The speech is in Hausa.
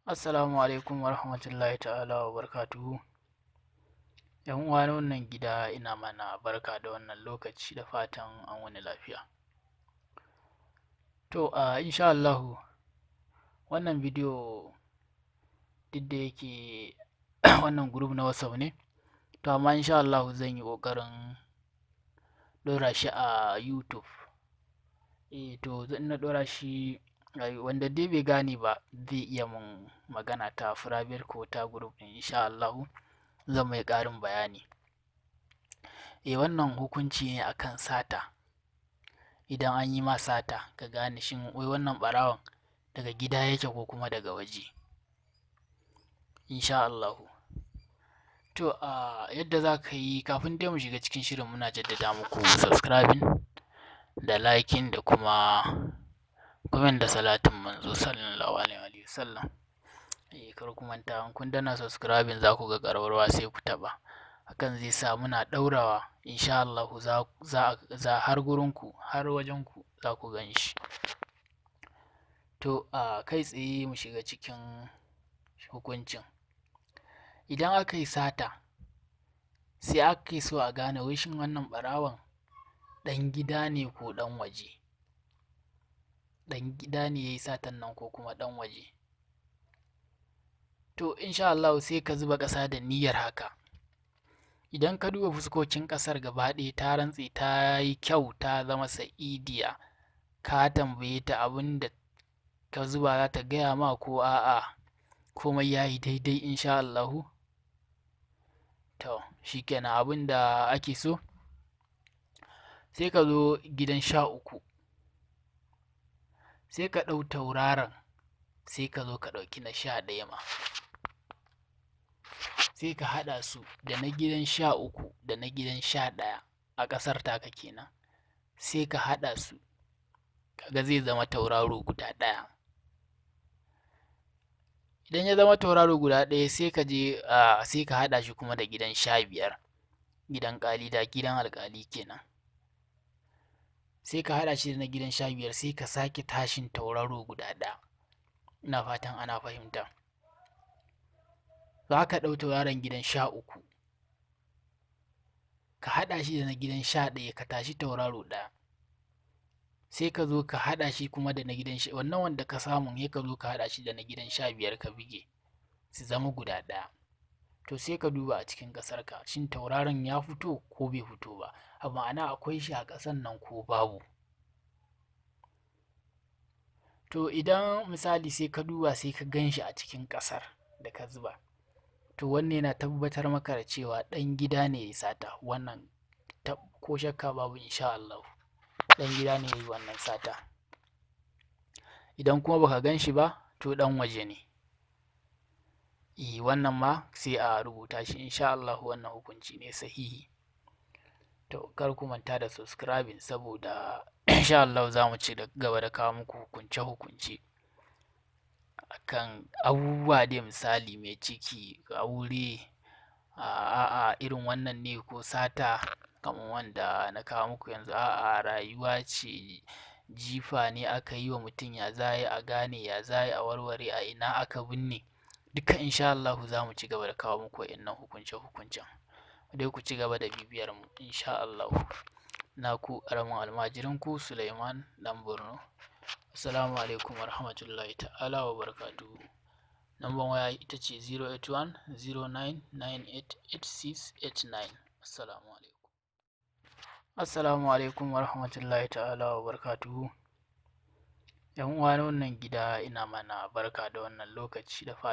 Assalamu alaikum wa rahmatullahi ta'ala wa barakatuhu. ‘Yan uwa na wannan gida ina mana barka da wannan lokaci da fatan an wuni lafiya. To, insha Allahu wannan bidiyo duk da yake wannan group na WhatsApp ne, to amma insha Allahu zan yi ƙoƙarin ɗora shi a YouTube. To na ɗora shi wanda dai bai gane ba zai iya mun magana ta private ko ta group ɗin insha Allahu zan mai ƙarin bayani. Wannan hukunci ne akan sata. Idan an yi ma sata ka gane shin wai wannan ɓarawon daga gida yake ko kuma daga waje insha Allahu. To yadda za ka yi kafin dai mu shiga cikin shirin muna jaddada muku subscribing da liking da kuma comment da salatin manzo sallallahu alaihi wa sallam. Kar ku manta in kun danna subscribing za ku ga ƙararrawa sai ku taɓa, hakan zai sa muna ɗaurawa insha Allahu za har gurinku har wajenku za ku gan shi. To kai tsaye mu shiga cikin hukuncin. Idan aka yi sata sai ake so a gane wai shin wannan ɓarawon ɗan gida ne ko ɗan waje, ɗan gida ne ya yi satan nan ko kuma ɗan waje. To insha Allahu sai ka zuba ƙasa da niyyar haka. Idan ka duba fuskokin ƙasar gaba ɗaya ta rantse ta yi kyau ta zama sa'idiya, ka tambaye ta abin da ka zuba za ta gaya ma ko a'a komai ya yi daidai insha Allahu. To shi kenan abin da ake so sai ka zo gidan 13 sai ka ɗau tauraron sai ka zo ka ɗauki na 11 ma sai ka haɗa su da na gidan 13 da na gidan 11 a ƙasar taka kenan, sai ka haɗa su kaga zai zama tauraro guda ɗaya. Idan ya zama tauraro guda ɗaya sai ka je sai ka haɗa shi kuma da gidan 15 gidan ƙalida gidan alƙali kenan, sai ka haɗa shi da na gidan 15 sai ka sake tashin tauraro guda ɗaya. Ina fatan ana fahimta. Za ka ɗau tauraron gidan 13 ka haɗa shi da na gidan 11 ka tashi tauraro ɗaya, sai ka zo ka haɗa shi kuma da na gidan wannan wanda ka samu sai ka zo ka haɗa shi da na gidan 15 ka buge su zama guda ɗaya. To sai ka duba a cikin ƙasarka shin tauraron ya fito ko bai fito ba, ma'ana akwai shi a ƙasan nan ko babu. To idan misali sai ka duba sai ka gan shi a cikin ƙasar da ka zuba, to wannan yana tabbatar maka da cewa ɗan gida ne ya yi sata, wannan ko shakka babu insha Allahu ɗan gida ne ya yi wannan sata. Idan kuma baka gan shi ba to ɗan waje ne. Wannan ma sai a rubuta shi insha Allahu wannan hukunci ne sahihi. To kar ku manta da subscribing saboda insha Allahu za mu ci gaba da kawo muku hukunce-hukunce akan abubuwa dai misali mai ciki, aure, irin wannan ne ko sata kamar wanda na kawo muku yanzu, rayuwa ce, jifa ne aka yi wa mutum ya za a yi a gane, ya za a yi a warware, a ina aka binne, duka insha Allahu za mu ci gaba da kawo muku waɗannan hukunce-hukuncen. Dai ku ci gaba da bibiyar mu insha Allahu. Naku ƙaramin almajirinku Suleiman ɗan Borno. Assalamu alaikum wa rahmatullahi ta'ala wa barakatuhu. Lambar waya ita ce 081 09 98 8689. Assalamu alaikum. Assalamu alaikum wa rahmatullahi ta'ala wa barakatuhu. ‘Yan uwa na wannan gida ina mana barka da wannan lokaci da fatan